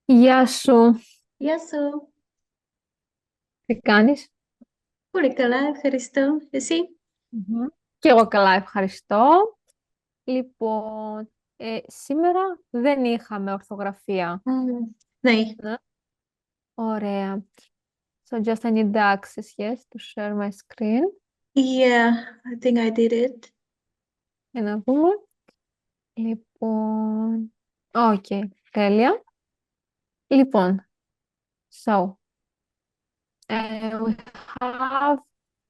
Γεια σου, Γεια σου. τι κάνεις? Πολύ καλά, ευχαριστώ. Εσύ? Μμμ. Και εγώ καλά, ευχαριστώ. Λοιπόν, σήμερα δεν είχαμε ορθογραφία. Ναι. Ναι. Ωραία. So just I need the access, yes, to share my screen. Yeah, I think I did it. Για να δούμε. Λοιπόν, ok, τέλεια. Λοιπόν, so we have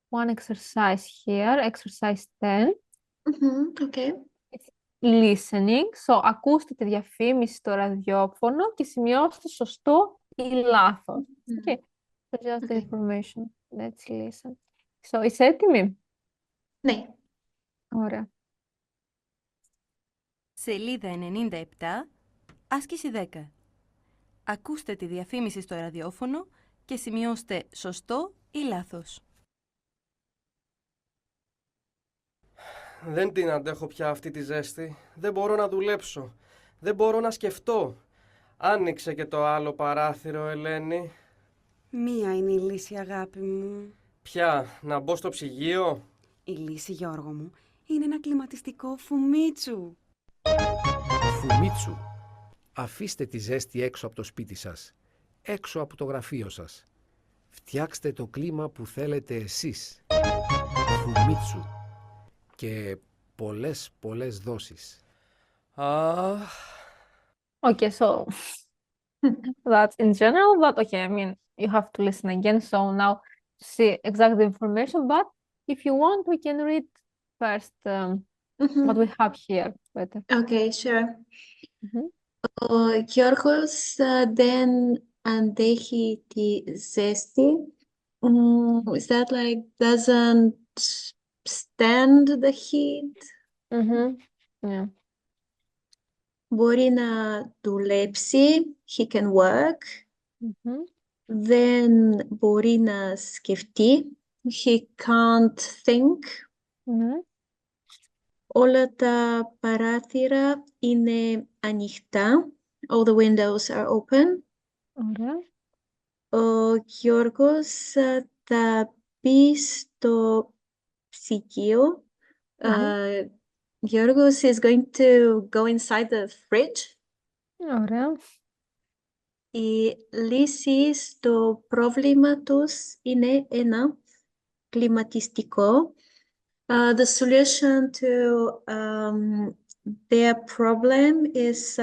one exercise here, exercise 10. Okay. It's listening. So, ακούστε τη διαφήμιση στο ραδιόφωνο και σημειώστε σωστό ή λάθος. Okay. Mhm. So, just the Okay. information. Let's listen. So, είσαι έτοιμη? Ναι. Ωραία. Σελίδα 97, άσκηση 10. Ακούστε τη διαφήμιση στο ραδιόφωνο και σημειώστε σωστό ή λάθος. Δεν την αντέχω πια αυτή τη ζέστη. Δεν μπορώ να δουλέψω. Δεν μπορώ να σκεφτώ. Άνοιξε και το άλλο παράθυρο, Ελένη. Μία είναι η λύση, αγάπη μου. Ποια, να μπω στο ψυγείο? Η λύση, Γιώργο μου, είναι ένα κλιματιστικό φουμίτσου. Φουμίτσου. Αφήστε τη ζέστη έξω από το σπίτι σας, έξω από το γραφείο σας. Φτιάξτε το κλίμα που θέλετε εσείς. Φουμίτσου. Και πολλές δόσεις. Αχ, Okay, so that's in general, but okay, I mean, you have to listen again. So now see exactly the information, but if you want, we can read first what we have here better. Okay, sure. Mhm. Ο Γιώργος δεν αντέχει τη ζέστη. Is that like doesn't stand the heat? Mhm. Yeah. Μπορεί να δουλέψει. He can work. Mhm. Δεν μπορεί να σκεφτεί. He can't think. Ναι. Όλα τα παράθυρα είναι ανοιχτά. All the windows are open. Ωραία. Ο Γιώργος θα μπει στο ψυγείο. Mhm. Γιώργος is going to go inside the fridge. Ωραία. Η λύση στο πρόβλημα τους είναι ένα κλιματιστικό. The solution to their problem is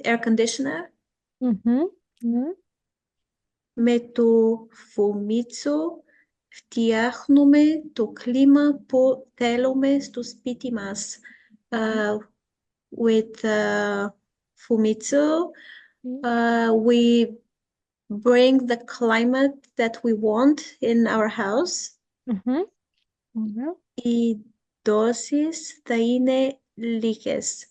air conditioner. Mhm. Ναι. Με το φουμίτσο φτιάχνουμε το κλίμα που θέλουμε στο σπίτι μας. With φουμίτσο, we bring the climate that we want in our house. Mhm. Ωραία. Οι δόσεις θα είναι λίγες.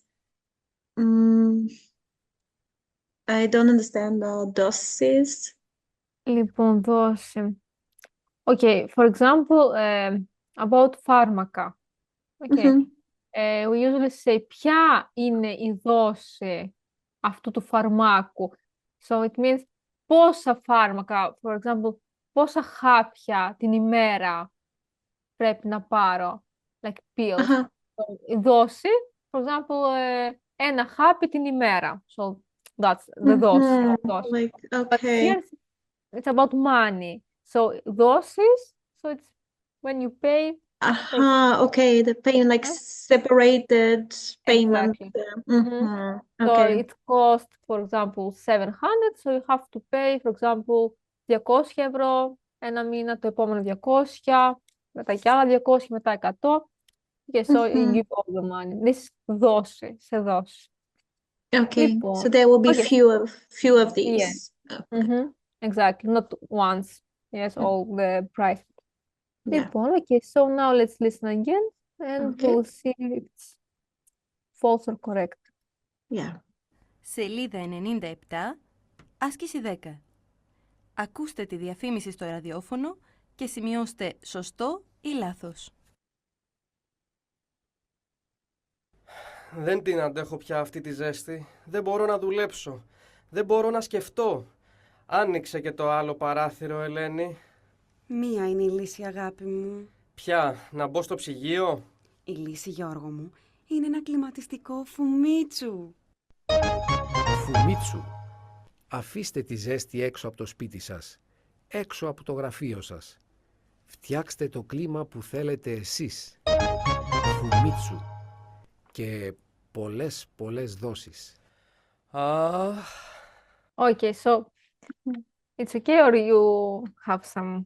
I don't understand the doses. Λοιπόν, δώσε. Okay, for example, about φάρμακα. Okay. Mhm. We usually say ποια είναι η δόση αυτού του φαρμάκου. So it means πόσα φάρμακα, for example, πόσα χάπια την ημέρα πρέπει να πάρω, like pills. Aha. So, η δόση, for example, ένα χάπι την ημέρα. So that's the δόση. Mhm. Δόση. Like, But okay. here it's about money. So δόσεις, so it's when you pay, for Aha, okay, the payment, like example. separated payment. Exactly. Mhm. Mhm. So Okay. it costs, for example, 700, so you have to pay, for example, 200 ευρώ ένα μήνα, το επόμενο 200, μετά και άλλα 200, μετά 100. Okay, so you Mhm. give all the money. This is δόση, σε δόση. Okay, so Λοιπόν, there will be okay, few of yeah. these. Okay. Mhm. Exactly, not once. Yes, Mm. all the price. Yeah. Λοιπόν, okay, so now let's listen again and Okay. we'll see if it's false or correct. Yeah. Σελίδα 97, άσκηση 10. Ακούστε τη διαφήμιση στο ραδιόφωνο και σημειώστε σωστό ή λάθος. δεν την αντέχω πια αυτή τη ζέστη. Δεν μπορώ να δουλέψω. Δεν μπορώ να σκεφτώ. Άνοιξε και το άλλο παράθυρο, Ελένη. Μία είναι η λύση, αγάπη μου. Ποια, να μπω στο ψυγείο? Η λύση, Γιώργο μου, είναι ένα κλιματιστικό φουμίτσου. Φουμίτσου. Αφήστε τη ζέστη έξω από το σπίτι σας, έξω από το γραφείο σας. Φτιάξτε το κλίμα που θέλετε εσείς. Φουμίτσου. Και πολλές δόσεις. Αχ, Okay, so it's okay, or you have some?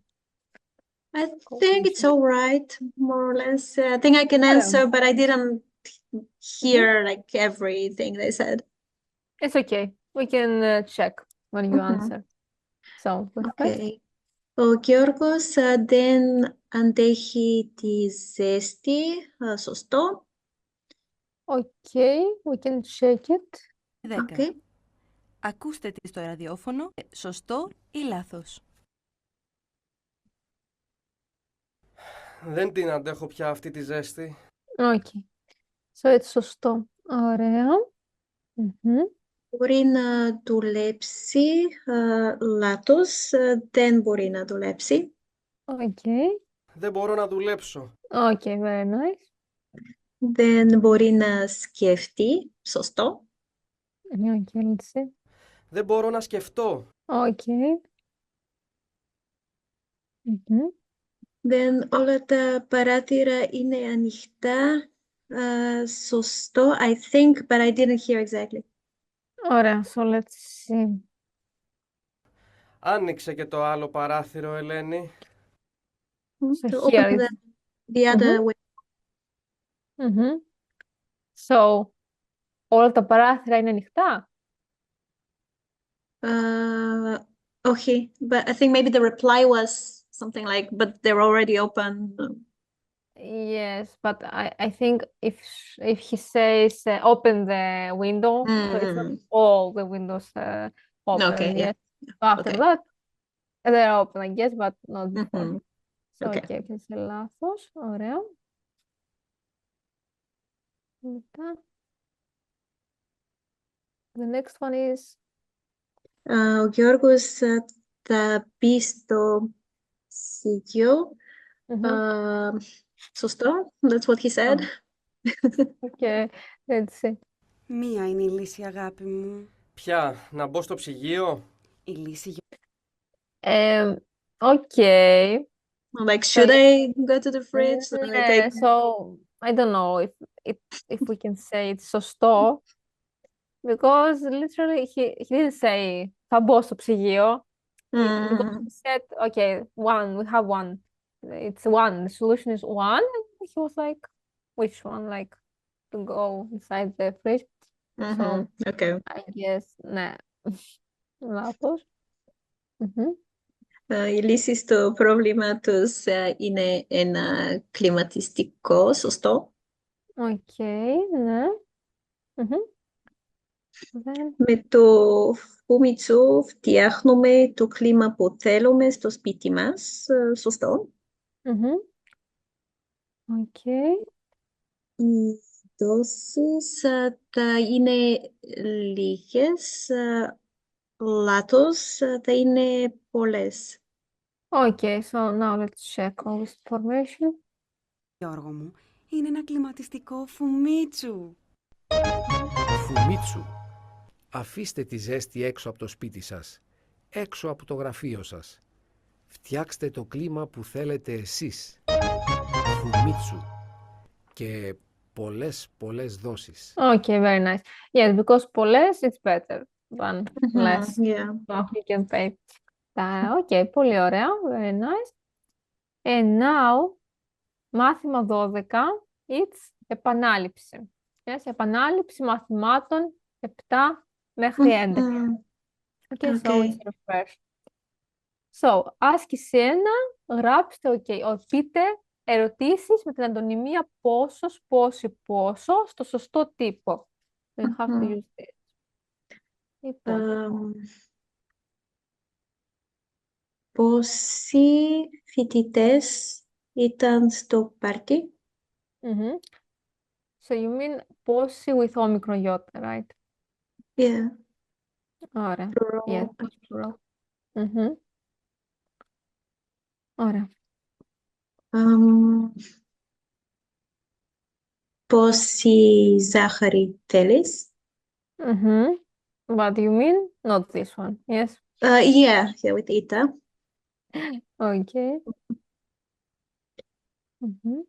I think it's all right, more or less. I think I can answer, but I didn't hear like everything they said. It's okay. We can check when you Mhm. answer. So, perfect. Okay. Ο Γιώργος δεν αντέχει τη ζέστη. Σωστό. Okay, we can check it. 10. Okay. Ακούστε τη στο ραδιόφωνο, σωστό ή λάθος. δεν την αντέχω πια αυτή τη ζέστη. Okay. So, it's σωστό. Ωραία. Μμμ. Μπορεί να δουλέψει. Λάθος. Δεν μπορεί να δουλέψει. Okay. Δεν μπορώ να δουλέψω. Okay, very nice. Δεν μπορεί να σκεφτεί. Σωστό. Okay, let's see. Δεν μπορώ να σκεφτώ. Okay. Μμμ. Δεν όλα τα παράθυρα είναι ανοιχτά. Σωστό. I think, but I didn't hear exactly. Ωραία, so let's see. Άνοιξε και το άλλο παράθυρο, Ελένη. So To here open is... the other way. Μμμ. So, όλα τα παράθυρα είναι ανοιχτά. Okay, but I think maybe the reply was something like, but they're already open. Yes, but I think if he says open the window, so it's not all the windows open. Okay, yeah. Yes. So after Okay. that, they're open, I guess, but not before. Mhm. So, Okay. okay, έπιασε λάθος. Ωραία. Μετά. The next one is... Ο Γιώργος θα μπει στο ψυγείο. Mhm. Σωστό. That's what he said. Okay, let's see. Μία είναι η λύση, αγάπη μου. Ποια, να μπω στο ψυγείο? Η λύση, Okay. Like, should I go to the fridge? Like, Yeah, so I don't know if we can say it's σωστό, because literally he didn't say θα μπω στο ψυγείο. Because he said, okay, we have one. It's one. The solution is one. And he was like, which one? Like to go inside the fridge. So Okay. I guess ναι. Λάθος. Μμμ. Η λύση στο πρόβλημα τους είναι ένα κλιματιστικό. Σωστό. Okay, ναι. Μμμ. Then, Με το φουμίτσου φτιάχνουμε το κλίμα που θέλουμε στο σπίτι μας. Σωστό. μμμ. Okay. Οι δόσεις θα είναι λίγες. Λάθος. Θα είναι πολλές. Okay, so now let's check all this information. Γιώργο μου, είναι ένα κλιματιστικό φουμίτσου. Φουμίτσου. Αφήστε τη ζέστη έξω από το σπίτι σας, έξω από το γραφείο σας. Φτιάξτε το κλίμα που θέλετε εσείς. Φουμίτσου. Και πολλές δόσεις. Okay, very nice. Yes, because πολλές it's better than less. Yeah. So you can pay. Okay, πολύ ωραία. Very nice. And now, μάθημα 12, it's επανάληψη. Yes, επανάληψη μαθημάτων 7 μέχρι 11. Okay, so Okay. it's refresh. So, άσκηση 1, γράψτε, πείτε ερωτήσεις με την αντωνυμία πόσος, πόση, πόσο στο σωστό τύπο. You have to use this. Λοιπόν, Πόσοι φοιτητές ήταν στο πάρτι? mhm. So you mean πόσοι with omicron iota, right? Yeah. Ωραία. Plural. Yes, plural. Μμμ. Ωραία. Πόση ζάχαρη θέλεις? Μμμ. What do you mean? Not this one. Yes. Yeah, with Ita. Okay. Μμμ.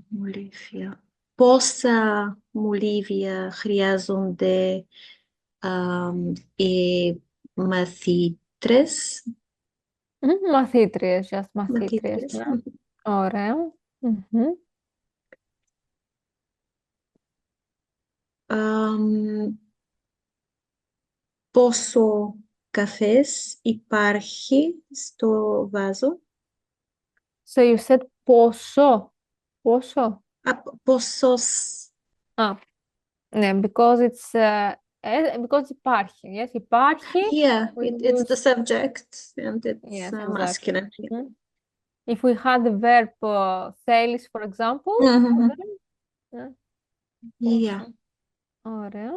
Μολύβια. Πόσα μολύβια χρειάζονται οι μαθήτρες? Μαθήτριες, just μαθήτριες. Μαθήτρες. Ναι. Ωραία. Μμμ. Πόσο καφές υπάρχει στο βάζο? So you said πόσο. Πόσο. Πόσος. Ναι, because it's because υπάρχει. Yes, υπάρχει. Yeah, We it's the use- subject and it's Yes, exactly. masculine. Mhm. If we had the verb θέλεις, for example, Mhm. then, Yeah. πόσο. Ωραία.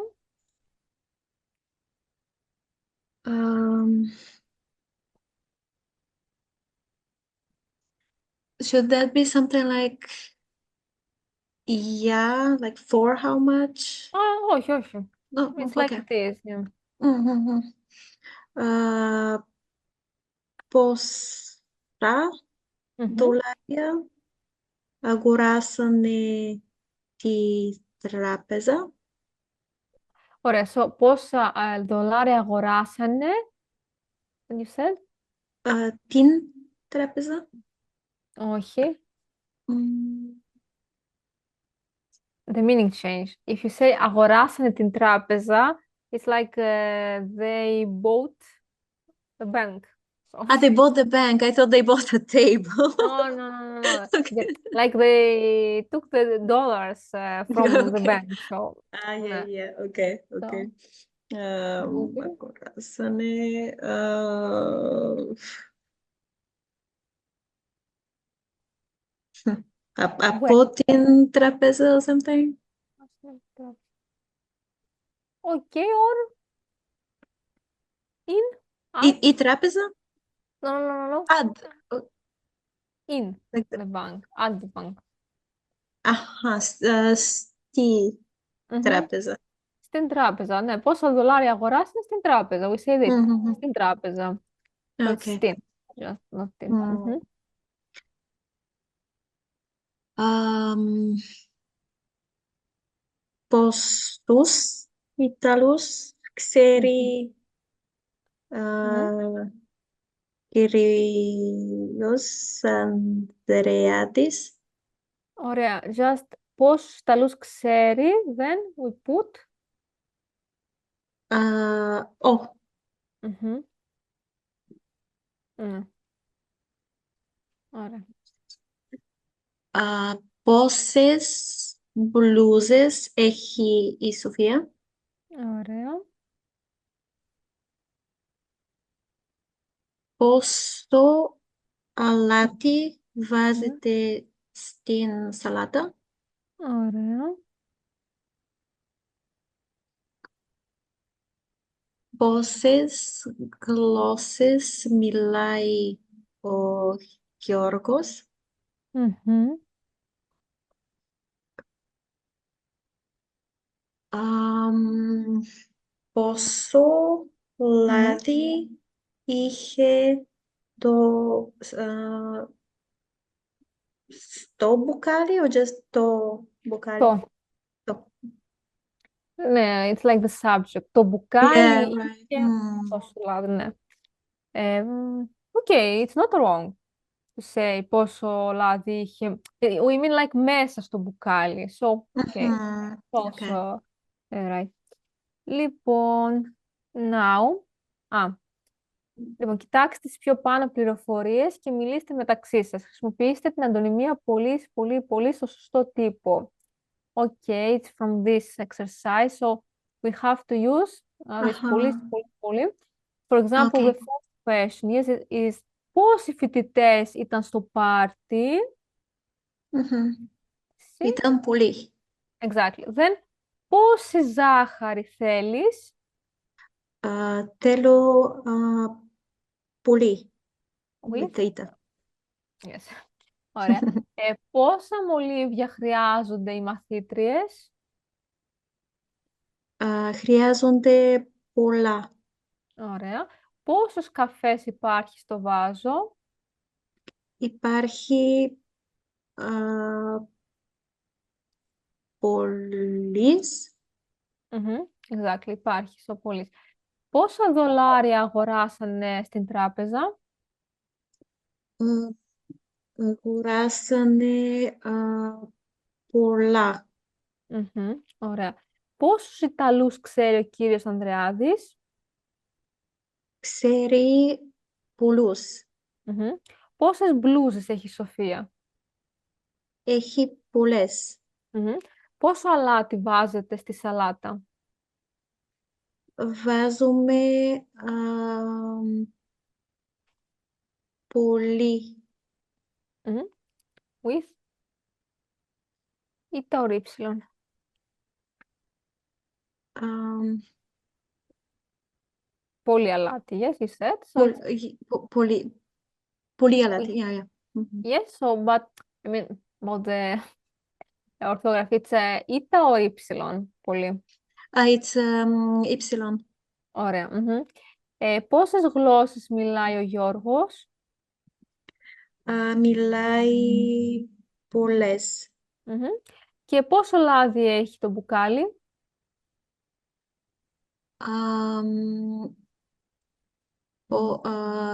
Should that be something like like for how much? Όχι, όχι. No, It's like okay. this. Yeah. Mhm. Πόσα Μμμ. δολάρια αγοράσανε τη τράπεζα? Ωραία, so πόσα δολάρια αγοράσανε, and you said? Την τράπεζα? Όχι. Mm, The meaning change. If you say αγοράσανε την τράπεζα, it's like they bought the bank. So, they bought the bank. I thought they bought a table. no. Okay. Like they took the dollars from the Okay. bank. So, Yeah. Okay. Okay. Αγοράσανε. Από την τράπεζα or something? Okay, or in? Η τράπεζα? No. Ad. In Like the bank. At the bank. Στη Μμμ. τράπεζα. Στην τράπεζα, ναι. Πόσα δολάρια αγοράσανε στην τράπεζα. We say this. Μμμ. Στην τράπεζα. So it's Okay. στην. Just not την. Mm. Μμμ. Πόσους Ιταλούς ξέρει κύριος Ανδρεάτης? Ωραία. Just πόσους Ιταλούς ξέρει, then we put. Μμμ. Ναι. Ωραία. Πόσες μπλούζες έχει η Σοφία? Ωραία. Πόσο αλάτι βάζετε στην σαλάτα? Ωραία. Πόσες γλώσσες μιλάει ο Γιώργος? Μμμ. Πόσο λάδι είχε στο μπουκάλι or just το μπουκάλι? Το. Ναι, it's like the subject. Το μπουκάλι Yeah, right. είχε πόσο λάδι, ναι. Okay, it's not wrong to say πόσο λάδι είχε. We mean like μέσα στο μπουκάλι. So, okay. Πόσο. Right. Λοιπόν, κοιτάξτε τις πιο πάνω πληροφορίες και μιλήστε μεταξύ σας. Χρησιμοποιήστε την αντωνυμία πολύ στο σωστό τύπο. Okay, it's from this exercise, so we have to use this πολύ. For example, the first question is πόσοι φοιτητές ήταν στο πάρτι? Ήταν πολλοί. Exactly. Then Πόση ζάχαρη θέλεις? Θέλω πολύ. With? with theta. Yes. Ωραία. Πόσα μολύβια χρειάζονται οι μαθήτριες? Χρειάζονται πολλά. Ωραία. Πόσος καφές υπάρχει στο βάζο? Υπάρχει πολλής. Exactly, υπάρχει στο πολύ. Πόσα δολάρια αγοράσανε στην τράπεζα? Αγοράσανε πολλά. Ωραία. Πόσους Ιταλούς ξέρει ο κύριος Ανδρεάδης? Ξέρει πολλούς. Πόσες μπλούζες έχει η Σοφία? Έχει πολλές. Πόσο αλάτι βάζετε στη σαλάτα? Βάζουμε πολύ. With ή το ύψιλον? Πολύ αλάτι, yes, you said. So Πολύ αλάτι. Yeah, yeah. yes, so but I mean, about the orthography, it's ήτα or ύψιλον, πολύ. It's Y. Ωραία. Πόσες γλώσσες μιλάει ο Γιώργος? Μιλάει πολλές. Και πόσο λάδι έχει το μπουκάλι?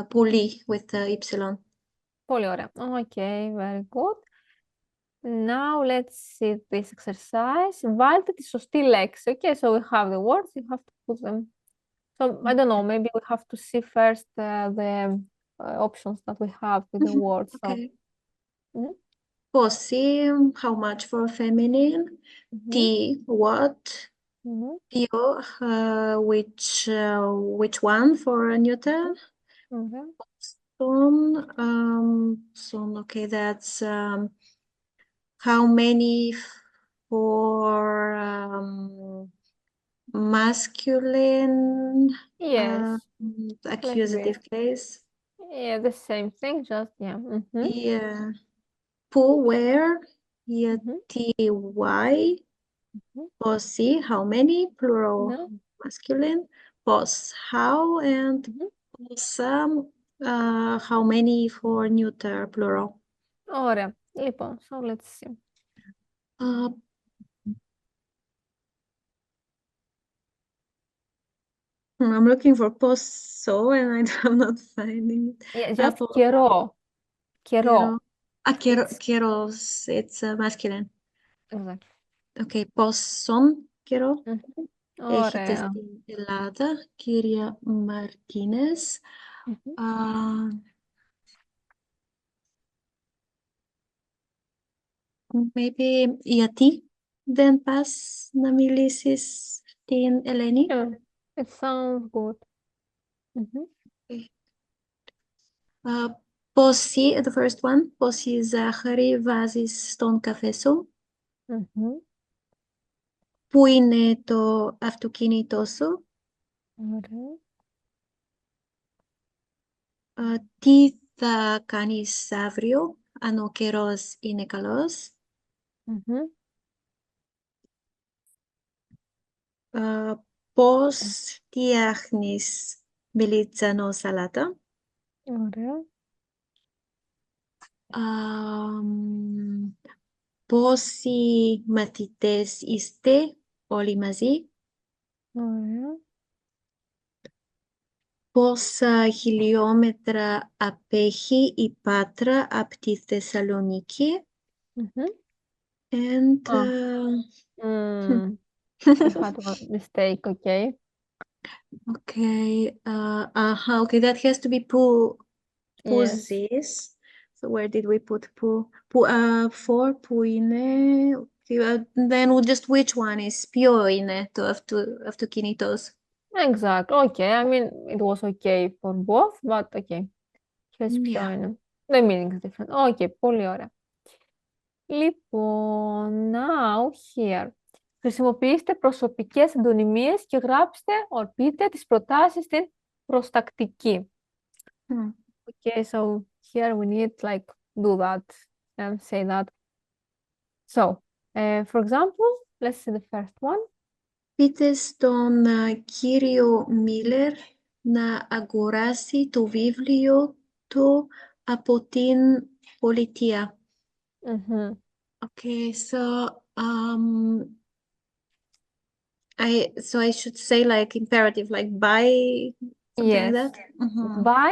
Πολύ with Y. Πολύ ωραία. Okay, very good. Now let's see this exercise. Βάλτε τη σωστή λέξη. Okay, so we have the words, you have to put them. So I don't know, maybe we have to see first the options that we have with the words. Okay. So, Πόση, how much for feminine. Τι, what. Ποιο, which one for neuter. Son, okay, that's how many for masculine. yes. Accusative case. Yeah, the same thing, just, yeah. Yeah. Who, where. Yeah, ty. Πόσοι, how many, plural masculine. Πώς, how, and πόσα, how many for neuter, plural. Ωραία. Λοιπόν, so let's see. I'm looking for πόσο and I'm not finding it. Yeah, just καιρό. Καιρό. Καιρός, it's masculine. Exactly. Okay, πόσον καιρό έχετε Ωραία. στην Ελλάδα, κυρία Μαρτίνες. Maybe γιατί δεν πας να μιλήσεις στην Ελένη? Yeah, it sounds good. Πόση, the first one, πόση ζάχαρη βάζεις στον καφέ σου? Πού είναι το αυτοκίνητό σου? Ωραία. Τι θα κάνεις αύριο, αν ο καιρός είναι καλός? Πώς φτιάχνεις μελιτζανό σαλάτα? Ωραία. Πόσοι μαθητές είστε όλοι μαζί? Ωραία. Πόσα χιλιόμετρα απέχει η Πάτρα από τη Θεσσαλονίκη? And You had a mistake, okay. okay, okay, that has to be που Yes. ζεις. So where did we put που? For που είναι. Then just which one is ποιο είναι το αυτοκίνητο? Exactly. Okay. I mean, it was okay for both, but okay. Ποιος ποιο είναι. The meaning is different. Okay, πολύ ωραία. Λοιπόν, now here. Χρησιμοποιήστε προσωπικές αντωνυμίες και γράψτε, πείτε τις προτάσεις στην προστακτική. Mm. Okay, so here we need like do that and say that. So, for example, let's see the first one. Πείτε στον κύριο Μίλλερ να αγοράσει το βιβλίο του από την πολιτεία. Mhm. Okay, I should say like imperative, like buy something like Yes. that. Mhm. By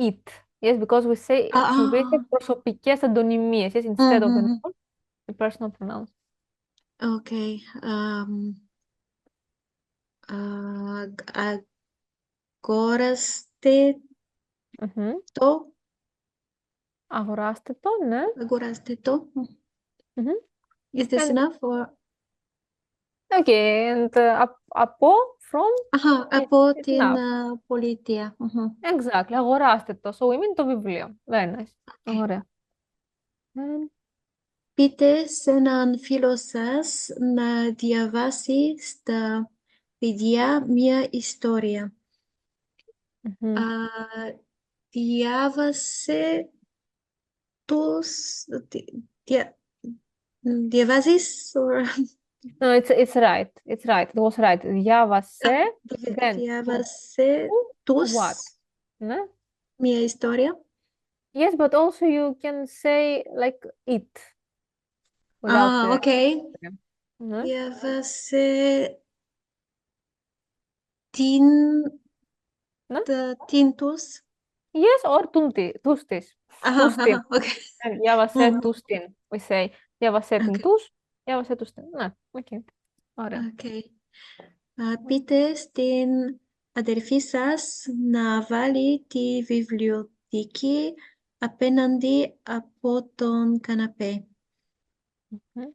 it. Yes, because we say χρησιμοποιείτε Ah. προσωπικές αντωνυμίες, yes, instead of the Mhm. noun, the personal pronouns. Okay. Αγόραστε Mhm. το. Αγοράστε το, ναι. Αγοράστε το. Mhm. Is this And- enough or? Okay, and από, from, Αχα, από it's την enough. πολιτεία. Exactly, αγοράστε το. So we mean το βιβλίο. Very nice. Ωραία. And Πείτε σε έναν φίλο σας να διαβάσει στα παιδιά μια ιστορία. mhm. Διάβασε τους... Διαβάζεις or... No, it's right. It's right. It was right. Διάβασε, then Διάβασε τους what? Ναι. μια ιστορία. Yes, but also you can say like it. Without the... Okay. Ναι. Διάβασε την... Ναι. την τους. Yes, or τους της. Τους την. Okay. Διάβασε τους την. We say διάβασε την Okay. τους, διάβασε τους την. Ναι, okay. Ωραία. Okay. Πείτε στην αδερφή σας να βάλει τη βιβλιοθήκη απέναντι από τον καναπέ. Mhm.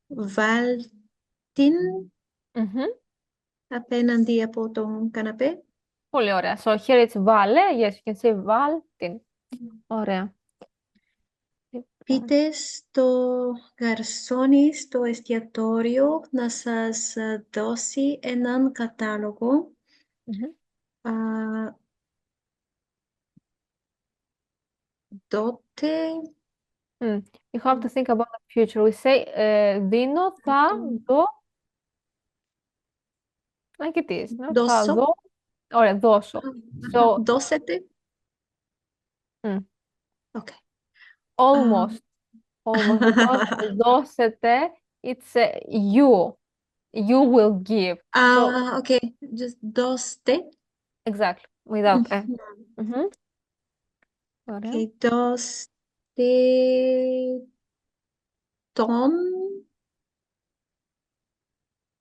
Βάλ την Mhm. απέναντι από τον καναπέ. Πολύ ωραία. So here it's βάλε. Yes, you can say βάλ την. Ωραία. Πείτε στο γαρσόνι στο εστιατόριο να σας δώσει έναν κατάλογο. Mhm. Τότε You have to think about the future. We say δίνω, θα δω. Like it is. No? Θα δώσω. δω. Ωραία, δώσω. So Δώσετε. Okay. almost. Almost. Because δώσετε, it's you. You will give. So Okay. Just δώστε. exactly. Without Mhm. Ωραία. Okay. Δώστε τον.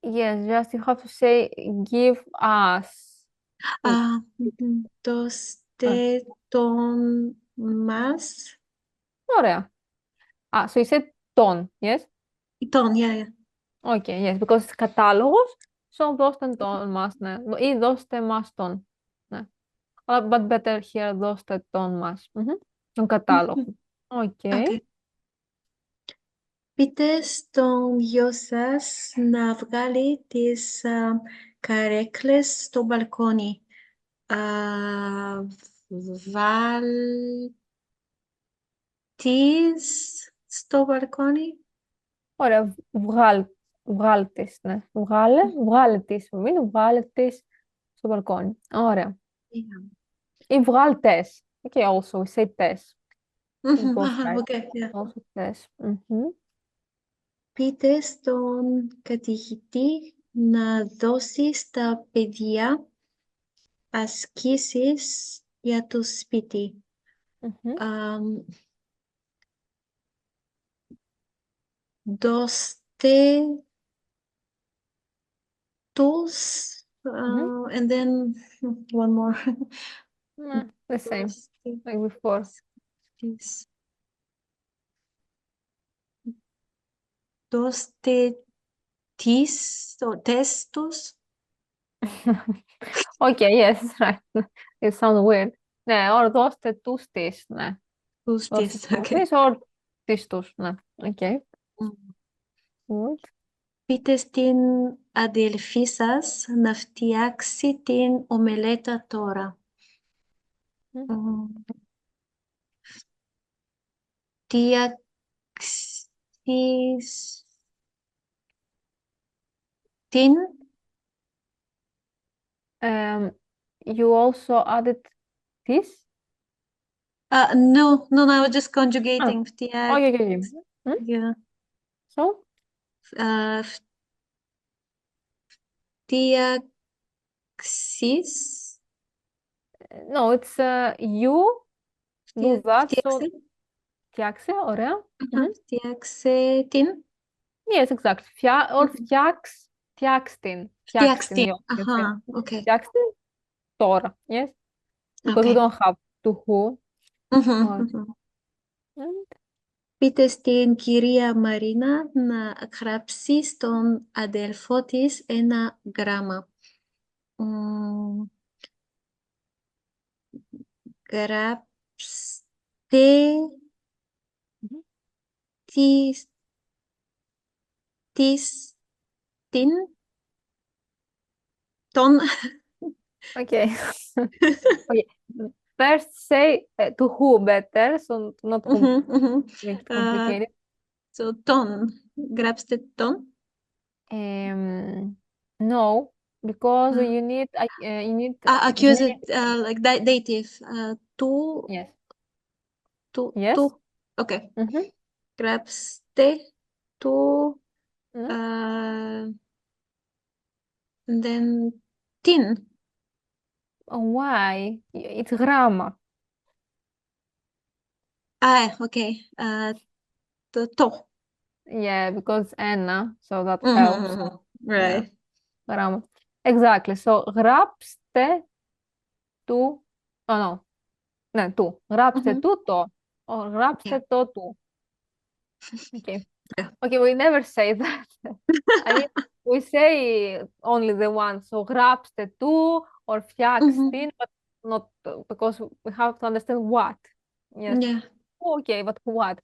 Yes, just you have to say give us. Δώστε τον μας. Ωραία. So you said τον, yes? Τον, yeah. Okay, yes, because it's κατάλογος. So δώστε τον μας, ναι. Ή δώστε μας τον. Ναι. But better here, δώστε τον μας. Τον κατάλογο. Okay. Okay. Πείτε στον γιο σας να βγάλει τις καρέκλες στο μπαλκόνι. Βάλ τις στο μπαλκόνι. Ωραία. Βγάλ τις, ναι. Βγάλε τις. Μην βγάλε τις στο μπαλκόνι. Ωραία. Ή βγάλ τες. Okay, also, we say τες. Both sides. Okay, yeah. Also τες. Πείτε στον καθηγητή να δώσει στα παιδιά ασκήσεις για το σπίτι. Δώστε τους and then one more. The same, like before. Δώστε τις τους. Okay, yes, right. It sounds weird. Ναι, or δώστε τους τις, ναι. Τους Δώστε τις, τους okay. τις, or τις τους, ναι. Okay. Mm. Good. Πείτε στην αδελφή σας να φτιάξει την ομελέτα τώρα. Mm. Φτιάξεις την You also added this? No, I was just conjugating. Okay, okay. Hmm? Yeah. So? Φτιάξεις. No, it's you do that, so Φτιάξε. φτιάξε, ωραία. Φτιάξε την. Yes, exactly. Or φτιάξ την. Φτιάξ την. you can say. Αχα, okay. Φτιάξ την τώρα, yes? Because we Okay. don't have to who. Μμμ, Or- μμμ. And Πείτε στην κυρία Μαρίνα να γράψει στον αδελφό της ένα γράμμα. Γράψτε την τον Okay. Okay. First say to who better, so not Μμμ, μμμ. make it complicated. So, τον. Γράψτε τον. No, because Ah. you need Accuse it like dative. Του. Yes. Του. Yes. Του. Okay. Mhm. Γράψτε του. Ναι. And then την. Why? It's γράμμα. Okay. Το. Yeah, because ένα, so that Mhm, helps. mhm. Right. Γράμμα. Exactly. So, γράψτε του. Oh, no. Ναι, του. Γράψτε Mhm. του το. Γράψτε Yeah. το του. Okay. Yeah. Okay, we never say that. I mean, we say only the one. So, γράψτε του or φτιάξτε, but not because we have to understand what. Yes. Yeah. Okay, but what?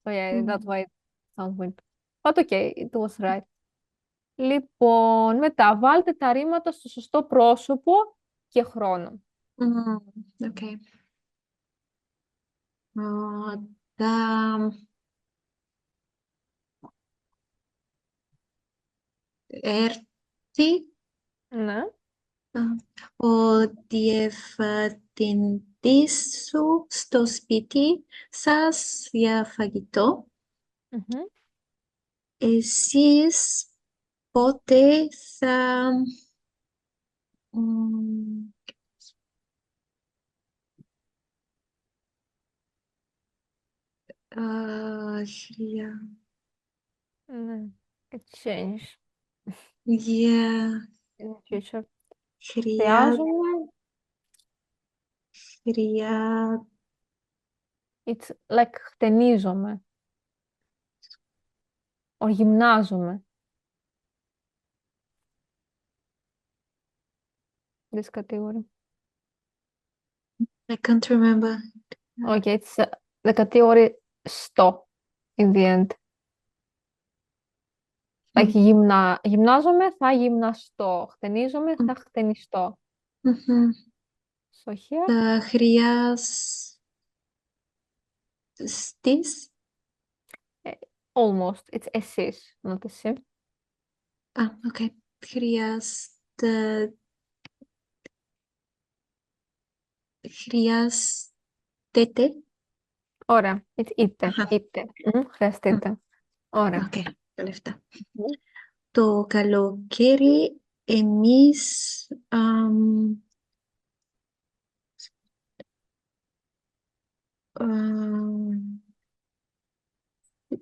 So, yeah, that's why it sounds weird. But okay, it was right. Λοιπόν, μετά βάλτε τα ρήματα στο σωστό πρόσωπο και χρόνο. Okay. Τα έρθει Ναι. ο διευθυντής σου στο σπίτι σας για φαγητό. Μμμ. Εσείς πότε θα Ναι. Exchange για in the future. χρειάζομαι It's like χτενίζομαι. Or γυμνάζομαι. This category. I can't remember. Okay, it's the category στο in the end. Like γυμνάζομαι, θα γυμναστώ. Χτενίζομαι, θα χτενιστώ. So here, Θα χρειαστείς almost. It's εσείς, not εσύ. okay. Χρειάζεται Ωραία. It's είτε. Αχα. Είτε. Χρειαστείτε. Ωραία. Okay, τελευταία. Το καλοκαίρι εμείς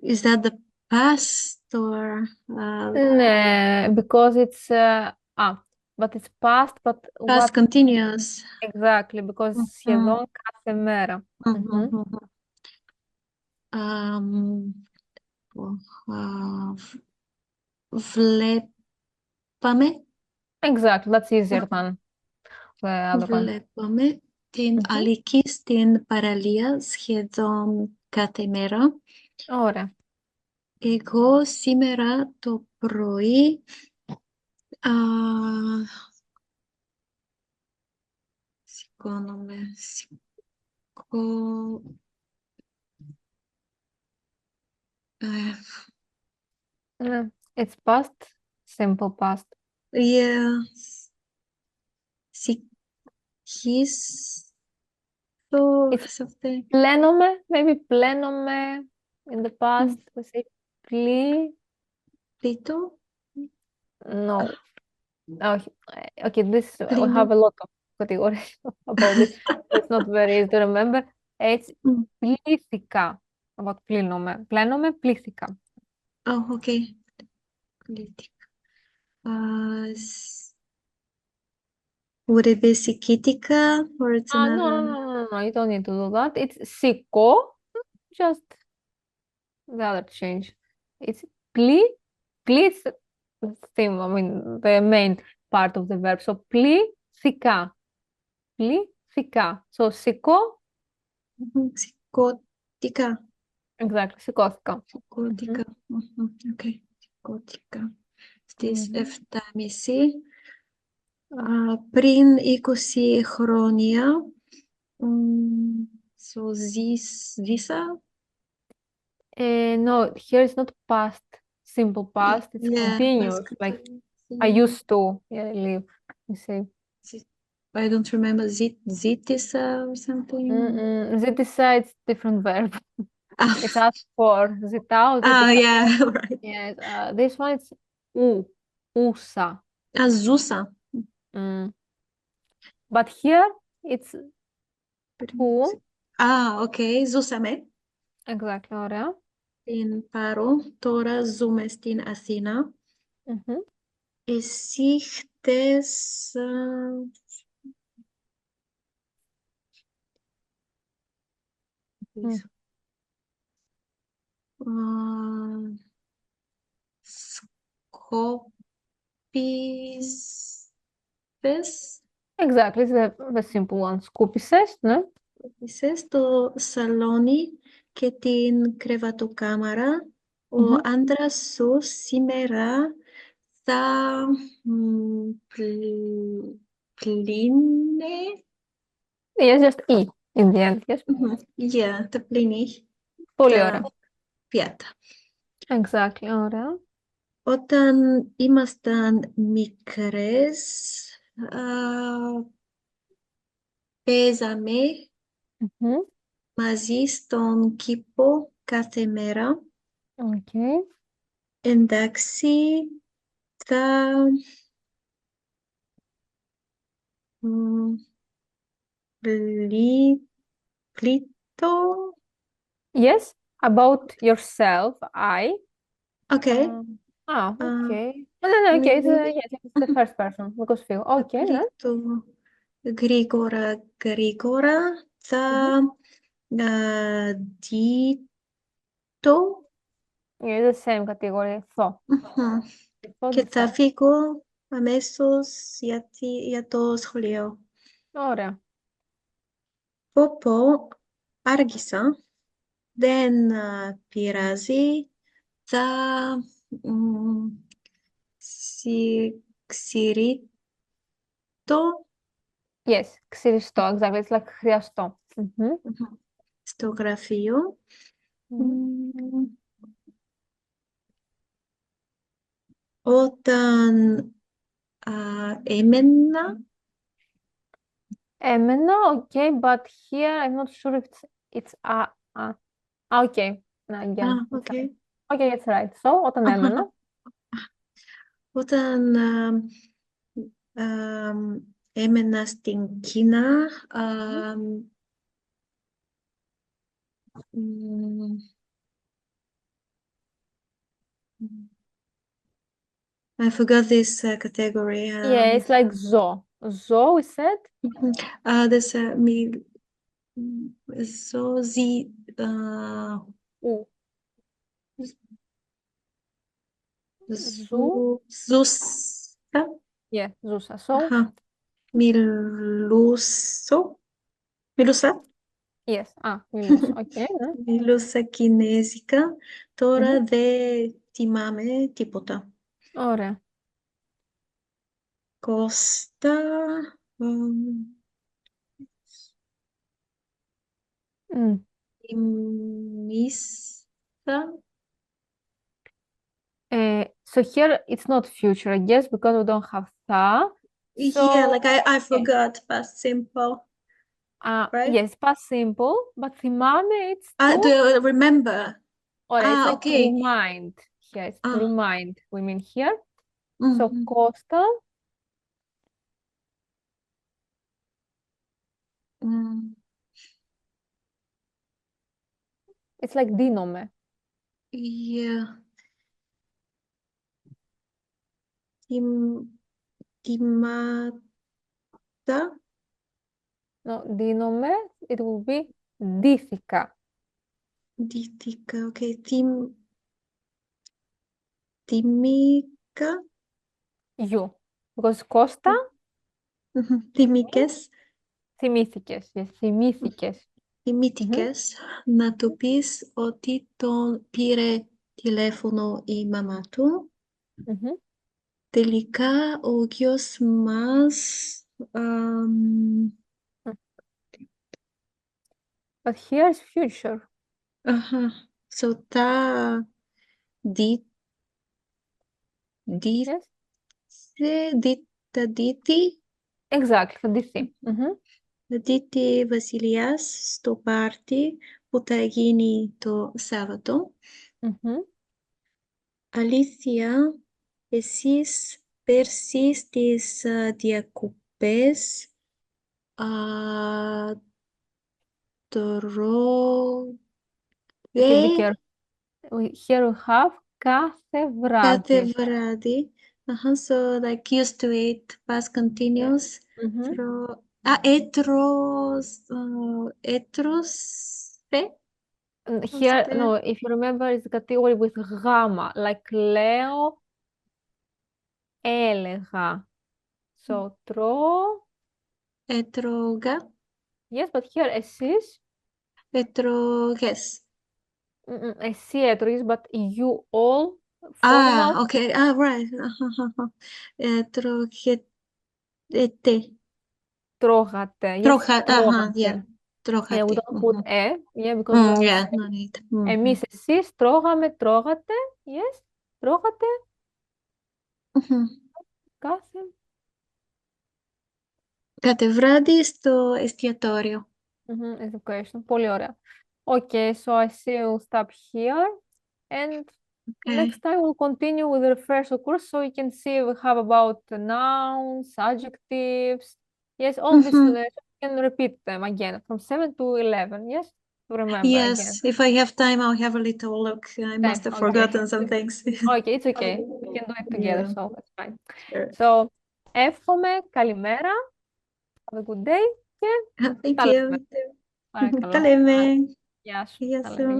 is that the past or Ναι, because it's but it's past, but past what continuous? exactly, because σχεδόν κάθε μέρα. Βλέπαμε. Exactly, that's easier than other one. Βλέπουμε την Μμμ. Αλίκη στην παραλία σχεδόν κάθε μέρα. Ωραία. Εγώ σήμερα το πρωί α, σηκώνομαι, It's past, simple past. yeah, It's something. Πλένομαι, maybe πλένομαι in the past. We say πλή. Πλήττω, No. Όχι. Okay, this we Πλύνω. have a lot of categories about this. It's not very easy to remember. It's Mm. πλήθηκα. About πλύνομαι. Πλένομαι, πλήθηκα. Oh, okay. Πλήττηκα. Would it be sikitика or it's No, another? no, you don't need to do that. It's σηκώ, just the other change. It's πλή. Πλή is the theme, I mean, the main part of the verb. So πλήθηκα. Πλήθηκα. So σηκώ, Σηκώτηκα. exactly, σηκώθηκα. Σηκώτηκα. Okay. Σηκώτηκα. Στις Μμμ. 7:30. Πριν 20 χρόνια ζήσα. No, here it's not past, simple past. It's Yeah, continuous. past Like continuous. I used to live. You say. I don't remember. Ζήτησα or something. Ζήτησα, it's different verb. Ah, It's asked for. Ζητάω, ζήτησα. yeah, right. Yes. This one it's ου. Ούσα. Ζούσα. But here it's που. Okay. Ζούσαμε Exactly, ωραία. στην Πάρο. Τώρα ζούμε στην Αθήνα. Μμμ. Εσύ χτες σκόπισες Exactly, it's the simple one. Σκούπισες, ναι. στο σαλόνι και την κρεβατοκάμαρα. Ο Μμμ. άντρας σου σήμερα θα πλύνει. Yes, just E in the end. Yes. Yeah, θα πλύνει Πολύ τα ωραία. πιάτα. Exactly, ωραία. Όταν ήμασταν μικρές, παίζαμε Μμμ. μαζί στον κήπο κάθε μέρα. Okay. Εντάξει, θα πλήττω. Yes, about yourself, I. Okay. Okay. No, okay, yes, it's the first person, because feel. Okay, ναι. Πλήττω γρήγορα, θα δείτε. Yeah, the same category. Θο. Και θα φύγω αμέσως για το σχολείο. Ωραία. Πω, άργησα. Δεν πειράζει. Θα ξηρίτω Yes, ξυριστώ, exactly. It's like χρειαστώ. στο γραφείο. Όταν έμενα. Okay, but here I'm not sure if it's okay. Again. Okay. Okay, it's right. So, όταν έμενα. Όταν έμενα στην Κίνα, I forgot this category. Yeah, it's like ζω. Ζω, we said? There's ζω, Ου. ζούσα. Yeah, ζούσα. So, Μιλούσα. Yes. Μιλούσα. Okay, ναι. Μιλούσα κινέζικα. Τώρα δεν θυμάμαι τίποτα. Ωραία. Κώστα. Μμ. Θυμήθα. So here it's not future, I guess, because we don't have tha. So, Yeah, like I forgot past simple. Right? yes, past simple, but θυμάμαι it's Do to, you remember? ωραία, it's like to Okay. remind. Here, it's to remind, we mean here. So, Mhm. Costa, Mm. it's like δίνομαι. Yeah. Θυμάτα. No, δίνομαι, it will be ντύθηκα. Ντύθηκα. Okay. Θυμήκα. You. Because Costa, Θυμήκες. θυμήθηκες. Yes, θυμήθηκες. Θυμήθηκες να του πεις ότι τον πήρε τηλέφωνο η μαμά του. Mhm. Τελικά ο γιος μας But here is future. so τα Yes, τα δίτη exactly, θα ντυθεί. Mhm. δίτη Βασιλιάς στο πάρτι που θα γίνει το Σάββατο. Mhm. Αλήθεια, εσείς πέρσι στις διακοπές Okay, be τρώγε careful. Here we have κάθε κάθε βράδυ. βράδυ. So like used to eat past continuous. Mhm. Έτρωσε. Here, no, if you remember, it's the category with γάμα, like λέω, έλεγα. So, Έτρωγα. yes, but here, εσείς, Έτρωγες. εσύ έτρωγες, but you all, formal, Okay. Right. Έτρωγετε. τρώγατε. Yes, Yeah. τρώγατε. Τρώγατε. Yeah, we don't put yeah, because we don't Yeah, say. no need. Εμείς, εσείς, τρώγαμε, τρώγατε. Yes, τρώγατε, Κάθε βράδυ στο εστιατόριο. Education. Πολύ ωραία. Okay, so I see we'll stop here. And next time we'll continue with the refresher course so you can see we have about nouns, adjectives. Yes, all these lessons, you can repeat them again from 7 to 11. Yes, to remember again. Yes, if I have time, I'll have a little look. I must have Okay. forgotten some things. Okay, it's okay. We can do it together, Yeah. so that's fine. Sure. So, εύχομαι καλημέρα. Have a good day. Και Thank τα λέμε. you. Παρακαλώ. Τα λέμε. Γεια σου. Γεια Τα σου. λέμε.